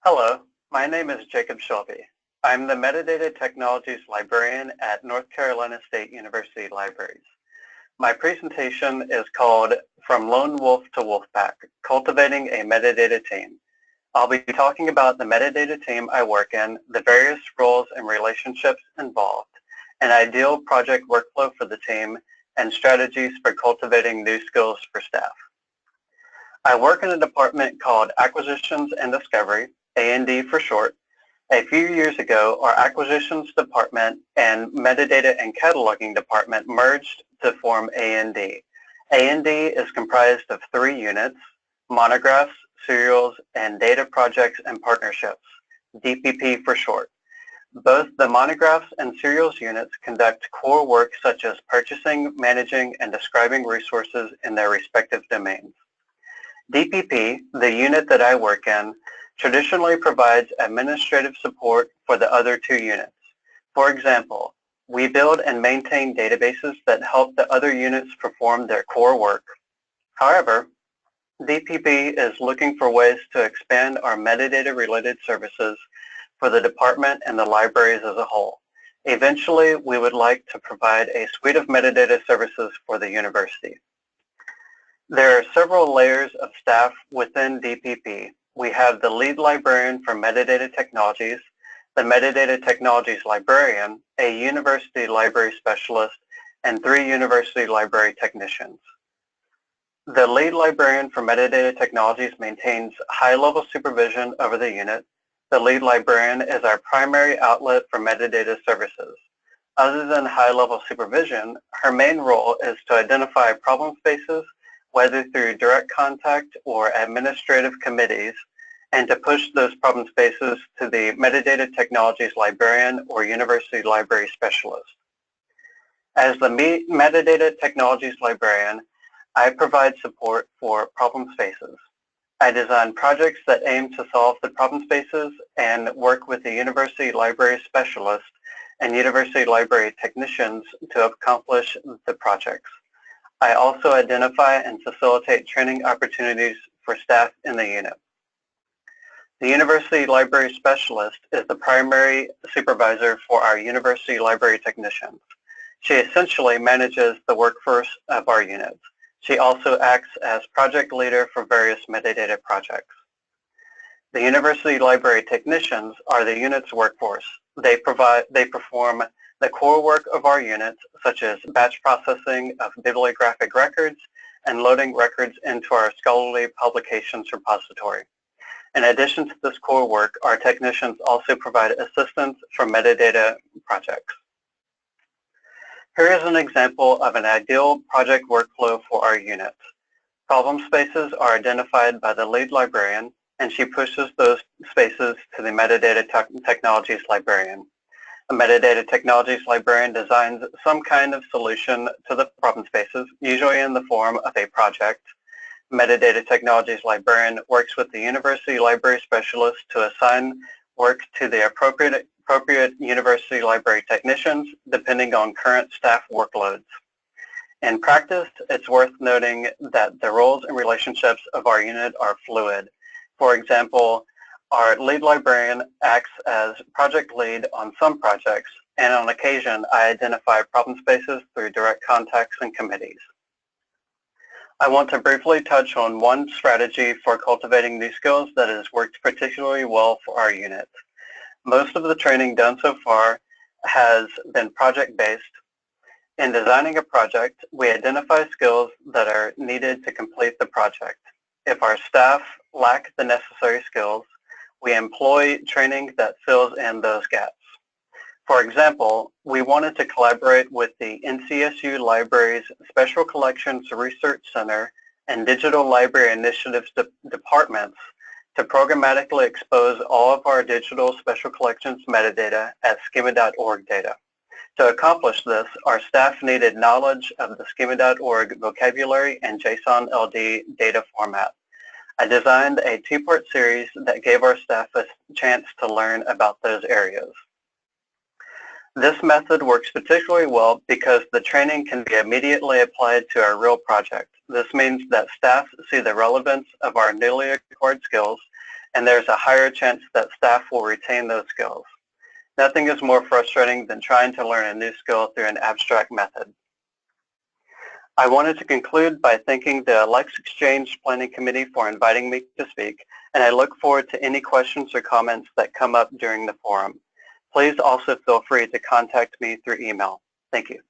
Hello, my name is Jacob Shelby. I'm the Metadata Technologies Librarian at North Carolina State University Libraries. My presentation is called From Lone Wolf to Wolfpack, Cultivating a Metadata Team. I'll be talking about the metadata team I work in, the various roles and relationships involved, an ideal project workflow for the team, and strategies for cultivating new skills for staff. I work in a department called Acquisitions and Discovery, A&D for short. A few years ago, our Acquisitions Department and Metadata and Cataloging Department merged to form A&D. A&D is comprised of 3 units: monographs, serials, and data projects and partnerships, DPP for short. Both the monographs and serials units conduct core work such as purchasing, managing, and describing resources in their respective domains. DPP, the unit that I work in, traditionally provides administrative support for the other 2 units. For example, we build and maintain databases that help the other units perform their core work. However, DPP is looking for ways to expand our metadata-related services for the department and the libraries as a whole. Eventually, we would like to provide a suite of metadata services for the university. There are several layers of staff within DPP. We have the lead librarian for metadata technologies, the metadata technologies librarian, a university library specialist, and 3 university library technicians. The lead librarian for metadata technologies maintains high-level supervision over the unit. The lead librarian is our primary outlet for metadata services. Other than high-level supervision, her main role is to identify problem spaces, whether through direct contact or administrative committees, and to push those problem spaces to the metadata technologies librarian or university library specialist. As the metadata technologies librarian, I provide support for problem spaces. I design projects that aim to solve the problem spaces and work with the university library specialist and university library technicians to accomplish the projects. I also identify and facilitate training opportunities for staff in the unit. The University Library Specialist is the primary supervisor for our university library technicians. She essentially manages the workforce of our units. She also acts as project leader for various metadata projects. The university library technicians are the unit's workforce. They perform the core work of our units, such as batch processing of bibliographic records and loading records into our scholarly publications repository. In addition to this core work, our technicians also provide assistance for metadata projects. Here is an example of an ideal project workflow for our unit. Problem spaces are identified by the lead librarian, and she pushes those spaces to the metadata technologies librarian. A metadata technologies librarian designs some kind of solution to the problem spaces, usually in the form of a project. Metadata technologies librarian works with the university library specialist to assign work to the appropriate university library technicians depending on current staff workloads. In practice, it's worth noting that the roles and relationships of our unit are fluid. For example, our lead librarian acts as project lead on some projects, and on occasion, I identify problem spaces through direct contacts and committees. I want to briefly touch on one strategy for cultivating these skills that has worked particularly well for our unit. Most of the training done so far has been project-based. In designing a project, we identify skills that are needed to complete the project. If our staff lack the necessary skills, we employ training that fills in those gaps. For example, we wanted to collaborate with the NCSU Library's Special Collections Research Center and Digital Library Initiatives departments to programmatically expose all of our digital special collections metadata as schema.org data. To accomplish this, our staff needed knowledge of the schema.org vocabulary and JSON LD data format. I designed a 2-part series that gave our staff a chance to learn about those areas. This method works particularly well because the training can be immediately applied to our real project. This means that staff see the relevance of our newly acquired skills and there's a higher chance that staff will retain those skills. Nothing is more frustrating than trying to learn a new skill through an abstract method. I wanted to conclude by thanking the ALCTS Planning Committee for inviting me to speak, and I look forward to any questions or comments that come up during the forum. Please also feel free to contact me through email. Thank you.